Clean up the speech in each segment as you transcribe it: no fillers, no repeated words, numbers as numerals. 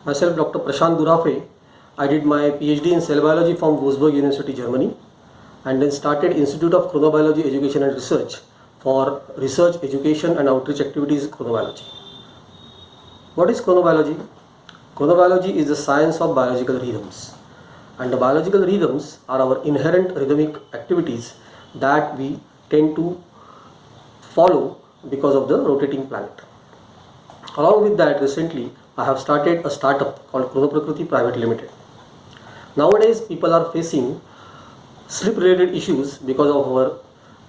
Myself, Dr. Prashant Duraphe. I did my PhD in cell biology from Wuerzburg University, Germany, and then started Institute of Chronobiology Education and Research for research, education, and outreach activities. Chronobiology. What is chronobiology? Chronobiology is the science of biological rhythms, and the biological rhythms are our inherent rhythmic activities that we tend to follow because of the rotating planet. Along with that, recently I have started a startup called Chronoprakriti Private Limited. Nowadays, people are facing sleep related issues because of our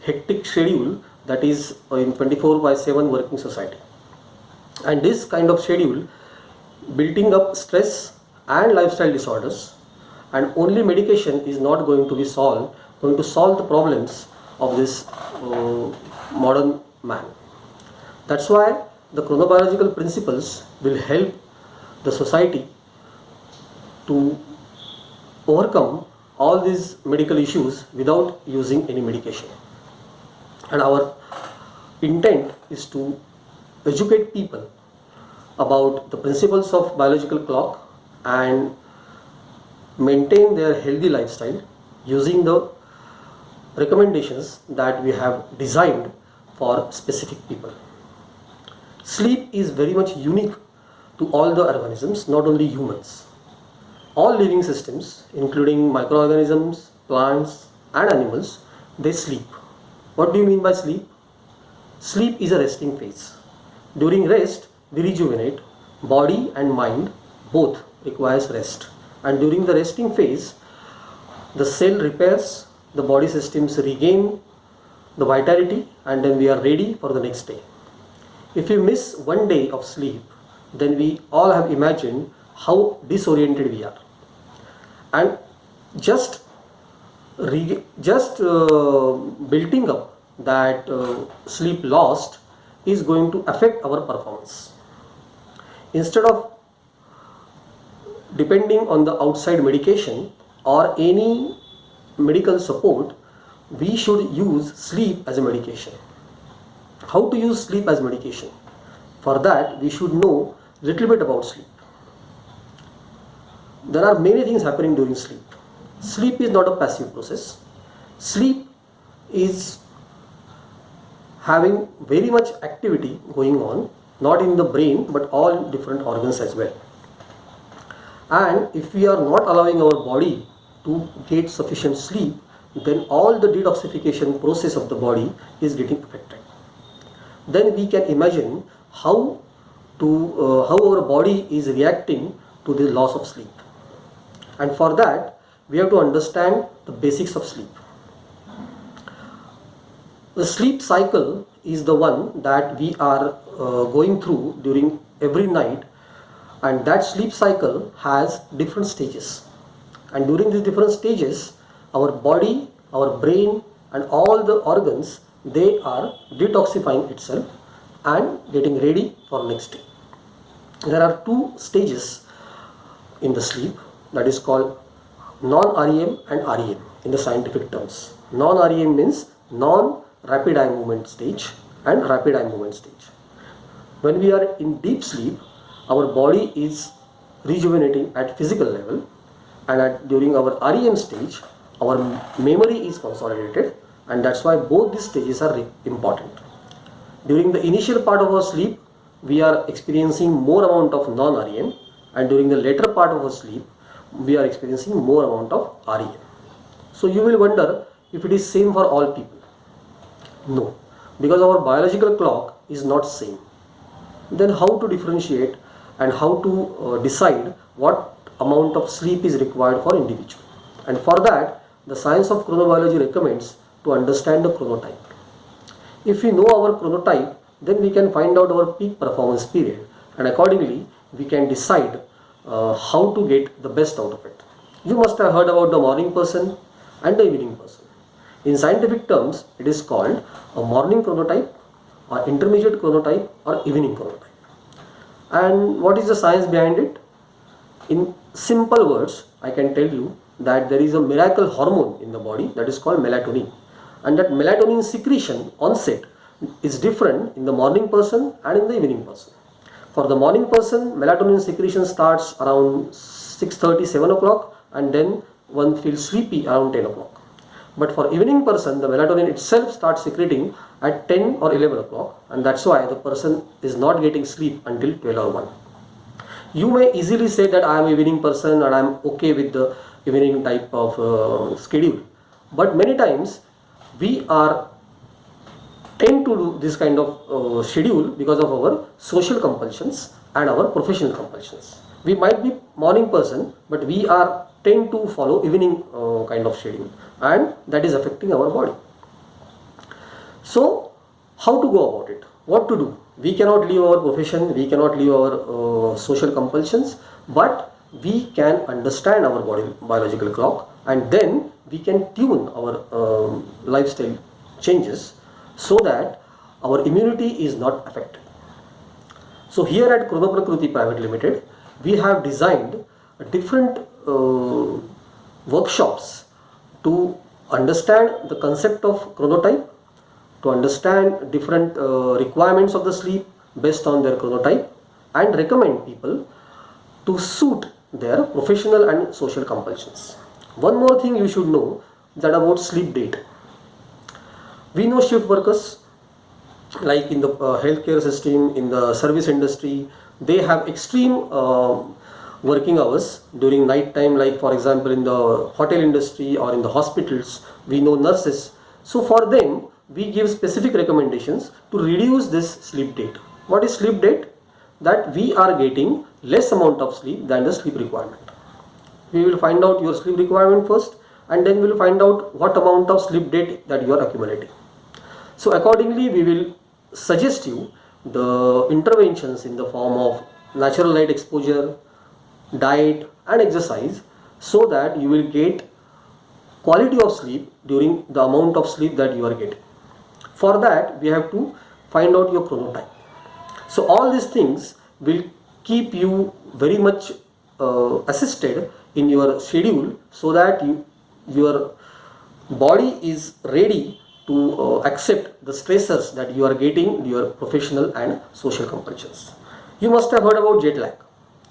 hectic schedule, that is in 24/7 working society. And this kind of schedule building up stress and lifestyle disorders, and only medication is not going to solve the problems of this modern man. That's why the chronobiological principles will help the society to overcome all these medical issues without using any medication. And our intent is to educate people about the principles of biological clock and maintain their healthy lifestyle using the recommendations that we have designed for specific people. Sleep is very much unique to all the organisms, not only humans. All living systems, including microorganisms, plants, and animals, they sleep. What do you mean by sleep? Sleep is a resting phase. During rest, we rejuvenate. Body and mind both requires rest. And during the resting phase, the cell repairs, the body systems regain the vitality, and then we are ready for the next day. If we miss one day of sleep, then we all have imagined how disoriented we are. And just building up that sleep lost is going to affect our performance. Instead of depending on the outside medication or any medical support, we should use sleep as a medication. How to use sleep as medication? For that, we should know a little bit about sleep. There are many things happening during sleep. Sleep is not a passive process. Sleep is having very much activity going on, not in the brain but all different organs as well. And if we are not allowing our body to get sufficient sleep, then all the detoxification process of the body is getting affected. Then we can imagine how our body is reacting to the loss of sleep. And for that, we have to understand the basics of sleep. The sleep cycle is the one that we are going through during every night, and that sleep cycle has different stages. And during these different stages, our body, our brain, and all the organs, they are detoxifying itself and getting ready for next day. There are two stages in the sleep, that is called non-REM and REM in the scientific terms. Non-REM means non-rapid eye movement stage and rapid eye movement stage. When we are in deep sleep, our body is rejuvenating at physical level, and during our REM stage, our memory is consolidated, and that's why both these stages are important. During the initial part of our sleep, we are experiencing more amount of non-REM, and during the later part of our sleep, we are experiencing more amount of REM. So you will wonder if it is same for all people. No, because our biological clock is not same. Then how to differentiate and how to decide what amount of sleep is required for individual? And for that, the science of chronobiology recommends to understand the chronotype. If we know our chronotype, then we can find out our peak performance period, and accordingly we can decide how to get the best out of it. You must have heard about the morning person and the evening person. In scientific terms, it is called a morning chronotype, or intermediate chronotype, or evening chronotype. And what is the science behind it? In simple words, I can tell you that there is a miracle hormone in the body that is called melatonin, and that melatonin secretion onset is different in the morning person and in the evening person. For the morning person, melatonin secretion starts around 6:30, 7 o'clock, and then one feels sleepy around 10 o'clock. But for evening person, the melatonin itself starts secreting at 10 or 11 o'clock, and that's why the person is not getting sleep until 12 or 1. You may easily say that I am an evening person and I am okay with the evening type of schedule. But many times we are tend to do this kind of schedule because of our social compulsions and our professional compulsions. We might be morning person, but we are tend to follow evening kind of schedule, and that is affecting our body. So how to go about it? What to do? We cannot leave our profession, we cannot leave our social compulsions, but we can understand our body biological clock, and then we can tune our lifestyle changes so that our immunity is not affected. So here at Chronoprakriti Private Limited, we have designed different workshops to understand the concept of chronotype, to understand different requirements of the sleep based on their chronotype, and recommend people to suit their professional and social compulsions. One more thing you should know that about sleep date. We know shift workers, like in the healthcare system, in the service industry, they have extreme working hours during night time, like for example in the hotel industry or in the hospitals, we know nurses. So for them, we give specific recommendations to reduce this sleep date. What is sleep date? That we are getting less amount of sleep than the sleep requirement. We will find out your sleep requirement first, and then we will find out what amount of sleep date that you are accumulating. So accordingly, we will suggest you the interventions in the form of natural light exposure, diet and exercise, so that you will get quality of sleep during the amount of sleep that you are getting. For that, we have to find out your chronotype. So all these things will keep you very much assisted in your schedule, so that your body is ready to accept the stressors that you are getting in your professional and social compulsions. You must have heard about jet lag.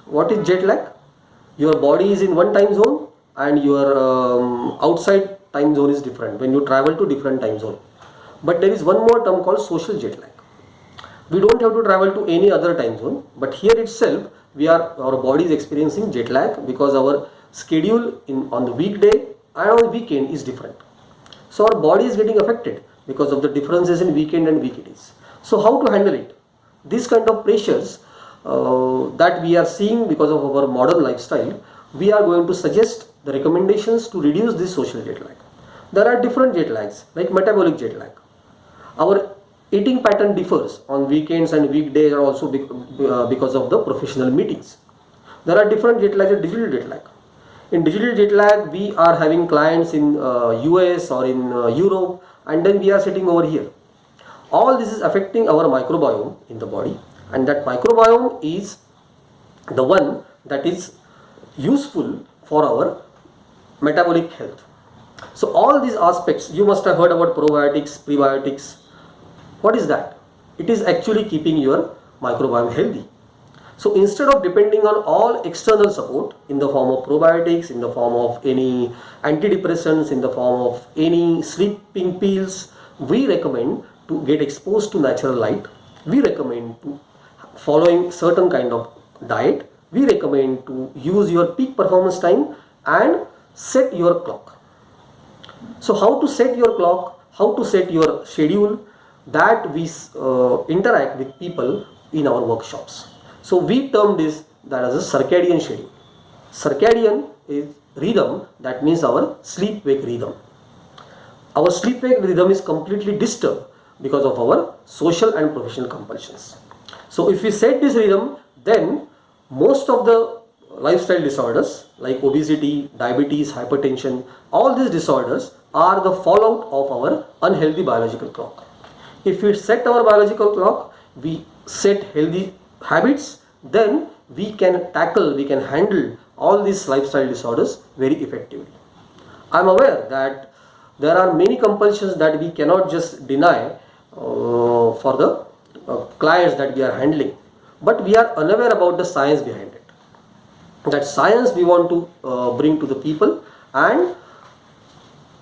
What is jet lag? Your body is in one time zone and your outside time zone is different when you travel to different time zone. But there is one more term called social jet lag. We don't have to travel to any other time zone, but here itself our body is experiencing jet lag because our schedule on the weekday and on the weekend is different. So our body is getting affected because of the differences in weekend and weekdays. So how to handle it? These kind of pressures that we are seeing because of our modern lifestyle, we are going to suggest the recommendations to reduce this social jet lag. There are different jet lags, like metabolic jet lag. Our eating pattern differs on weekends and weekdays, are also because of the professional meetings. There are different jet lags, digital jet lag. In digital jet lag, we are having clients in US or in Europe, and then we are sitting over here. All this is affecting our microbiome in the body, and that microbiome is the one that is useful for our metabolic health. So all these aspects, you must have heard about probiotics, prebiotics. What is that? It is actually keeping your microbiome healthy. So instead of depending on all external support in the form of probiotics, in the form of any antidepressants, in the form of any sleeping pills, we recommend to get exposed to natural light. We recommend to following certain kind of diet. We recommend to use your peak performance time and set your clock. So how to set your clock, how to set your schedule, that we interact with people in our workshops. So we term this that as a circadian schedule. Circadian is rhythm, that means our sleep-wake rhythm. Our sleep-wake rhythm is completely disturbed because of our social and professional compulsions. So if we set this rhythm, then most of the lifestyle disorders like obesity, diabetes, hypertension, all these disorders are the fallout of our unhealthy biological clock. If we set our biological clock, we set healthy habits, then we can handle all these lifestyle disorders very effectively. I am aware that there are many compulsions that we cannot just deny for the clients that we are handling. but we are unaware about the science behind it. That science we want to bring to the people and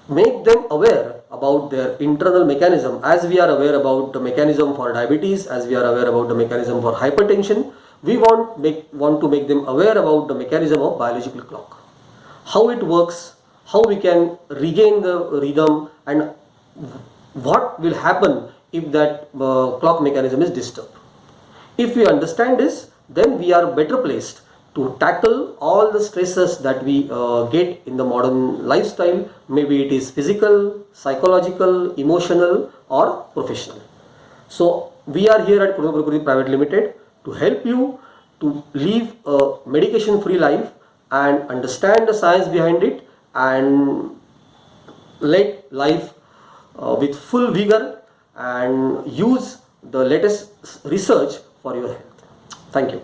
make them aware about their internal mechanism, as we are aware about the mechanism for diabetes, as we are aware about the mechanism for hypertension. We want to make them aware about the mechanism of biological clock, how it works, how we can regain the rhythm, and what will happen if that clock mechanism is disturbed. If we understand this, then we are better placed to tackle all the stresses that we get in the modern lifestyle. Maybe it is physical, psychological, emotional, or professional. So we are here at Chronobiology Private Limited to help you to live a medication-free life and understand the science behind it and lead life with full vigor and use the latest research for your health. Thank you.